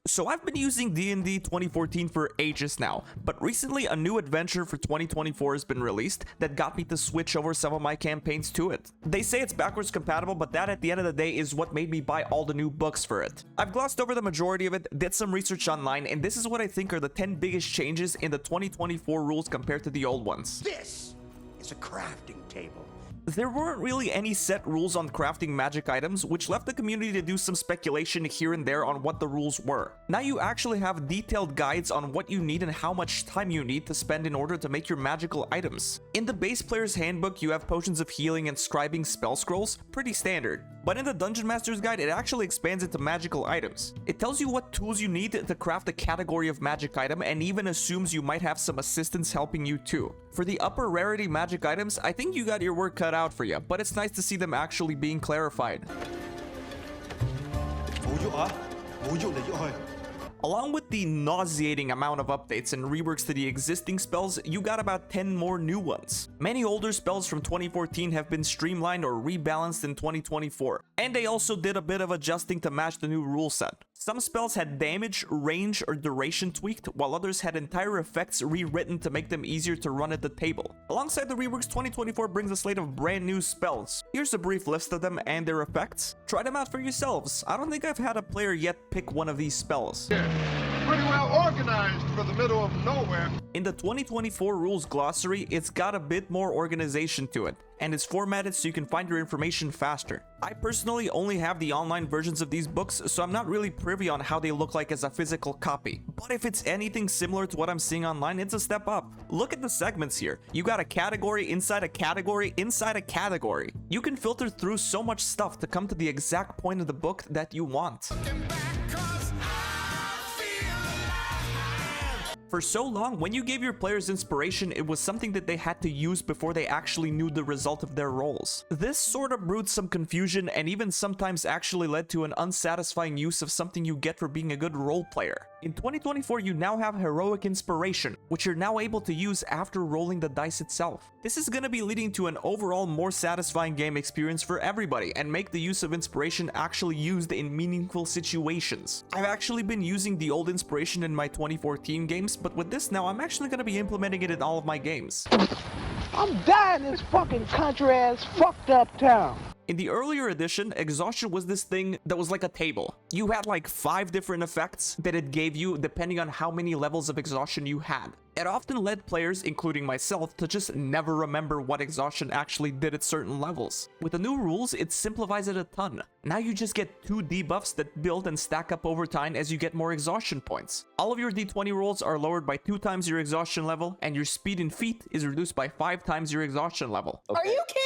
So I've been using D&D 2014 for ages now, but recently a new adventure for 2024 has been released that got me to switch over some of my campaigns to it. They say it's backwards compatible, but that at the end of the day is what made me buy all the new books for it. I've glossed over the majority of it, did some research online, and this is what I think are the 10 biggest changes in the 2024 rules compared to the old ones. This is a crafting table. There weren't really any set rules on crafting magic items, which left the community to do some speculation here and there on what the rules were. Now you actually have detailed guides on what you need and how much time you need to spend in order to make your magical items. In the base player's handbook, you have potions of healing and scribing spell scrolls, pretty standard. But in the Dungeon Master's Guide, it actually expands into magical items. It tells you what tools you need to craft a category of magic item and even assumes you might have some assistance helping you too. For the upper rarity magic items, I think you got your work cut out for you, but it's nice to see them actually being clarified. Along with the nauseating amount of updates and reworks to the existing spells, you got about 10 more new ones. Many older spells from 2014 have been streamlined or rebalanced in 2024, and they also did a bit of adjusting to match the new rule set. Some spells had damage, range, or duration tweaked, while others had entire effects rewritten to make them easier to run at the table. Alongside the reworks, 2024 brings a slate of brand new spells. Here's a brief list of them and their effects. Try them out for yourselves. I don't think I've had a player yet pick one of these spells. Pretty well organized for the middle of nowhere. In the 2024 rules glossary, it's got a bit more organization to it, and it's formatted so you can find your information faster. I personally only have the online versions of these books, so I'm not really privy on how they look like as a physical copy. But if it's anything similar to what I'm seeing online, it's a step up. Look at the segments here. You got a category inside a category inside a category. You can filter through so much stuff to come to the exact point of the book that you want. For so long, when you gave your players inspiration, it was something that they had to use before they actually knew the result of their roles. This sort of brewed some confusion and even sometimes actually led to an unsatisfying use of something you get for being a good role player. In 2024, you now have heroic inspiration, which you're now able to use after rolling the dice itself. This is going to be leading to an overall more satisfying game experience for everybody and make the use of inspiration actually used in meaningful situations. I've actually been using the old inspiration in my 2014 games, but with this now, I'm actually going to be implementing it in all of my games. I'm dying in this fucking country-ass fucked up town. In the earlier edition, Exhaustion was this thing that was like a table. You had like 5 different effects that it gave you depending on how many levels of exhaustion you had. It often led players, including myself, to just never remember what exhaustion actually did at certain levels. With the new rules, it simplifies it a ton. Now you just get 2 debuffs that build and stack up over time as you get more exhaustion points. All of your d20 rolls are lowered by 2 times your exhaustion level, and your speed and feat is reduced by 5 times your exhaustion level. Are you kidding?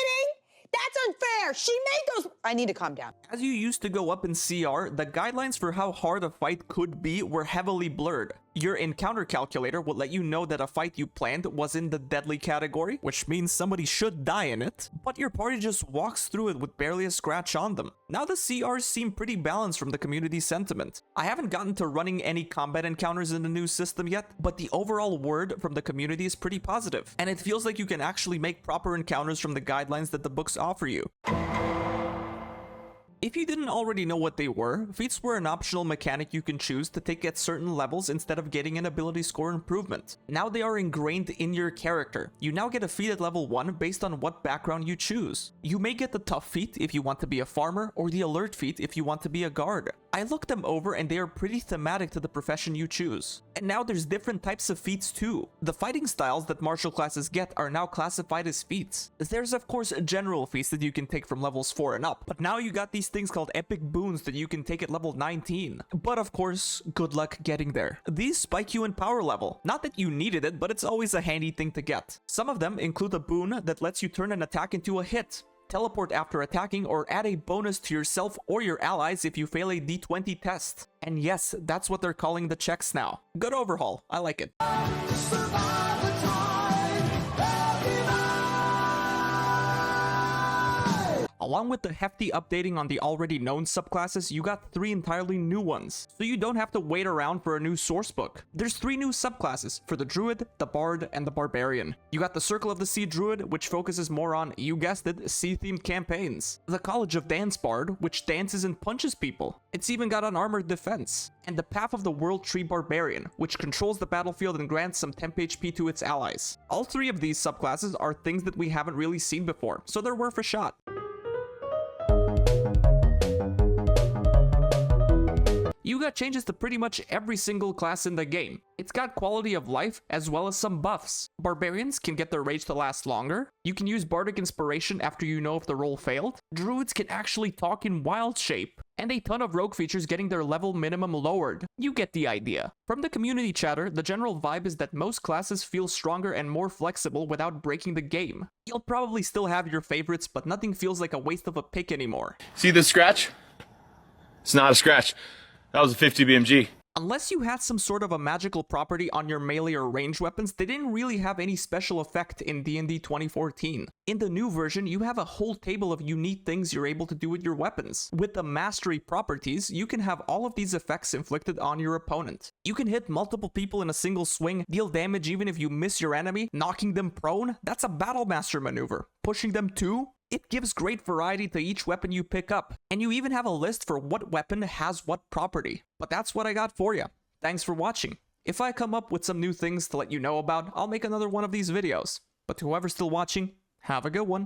That's unfair. She made those. I need to calm down. As you used to go up in CR, the guidelines for how hard a fight could be were heavily blurred. Your encounter calculator would let you know that a fight you planned was in the deadly category, which means somebody should die in it, but your party just walks through it with barely a scratch on them. Now the CRs seem pretty balanced from the community sentiment. I haven't gotten to running any combat encounters in the new system yet, but the overall word from the community is pretty positive, and it feels like you can actually make proper encounters from the guidelines that the books offer you. If you didn't already know what they were, feats were an optional mechanic you can choose to take at certain levels instead of getting an ability score improvement. Now they are ingrained in your character. You now get a feat at level 1 based on what background you choose. You may get the tough feat if you want to be a farmer, or the alert feat if you want to be a guard. I looked them over and they are pretty thematic to the profession you choose. And now there's different types of feats too. The fighting styles that martial classes get are now classified as feats. There's of course general feats that you can take from levels 4 and up, but now you got these things called epic boons that you can take at level 19. But of course, good luck getting there. These spike you in power level. Not that you needed it, but it's always a handy thing to get. Some of them include a boon that lets you turn an attack into a hit, teleport after attacking, or add a bonus to yourself or your allies if you fail a d20 test. And yes, that's what they're calling the checks now. Good overhaul. I like it. Along with the hefty updating on the already known subclasses, you got 3 entirely new ones, so you don't have to wait around for a new sourcebook. There's 3 new subclasses for the Druid, the Bard, and the Barbarian. You got the Circle of the Sea Druid, which focuses more on, you guessed it, sea-themed campaigns. The College of Dance Bard, which dances and punches people. It's even got an armored defense. And the Path of the World Tree Barbarian, which controls the battlefield and grants some temp HP to its allies. All 3 of these subclasses are things that we haven't really seen before, so they're worth a shot. You got changes to pretty much every single class in the game. It's got quality of life as well as some buffs. Barbarians can get their rage to last longer. You can use Bardic Inspiration after you know if the roll failed. Druids can actually talk in wild shape. And a ton of rogue features getting their level minimum lowered. You get the idea. From the community chatter, the general vibe is that most classes feel stronger and more flexible without breaking the game. You'll probably still have your favorites, but nothing feels like a waste of a pick anymore. See this scratch? It's not a scratch. That was a 50 BMG. Unless you had some sort of a magical property on your melee or range weapons, they didn't really have any special effect in D&D 2014. In the new version, you have a whole table of unique things you're able to do with your weapons. With the mastery properties, you can have all of these effects inflicted on your opponent. You can hit multiple people in a single swing, deal damage even if you miss your enemy, knocking them prone. That's a battle master maneuver. Pushing them too? It gives great variety to each weapon you pick up, and you even have a list for what weapon has what property. But that's what I got for you. Thanks for watching. If I come up with some new things to let you know about, I'll make another one of these videos. But to whoever's still watching, have a good one.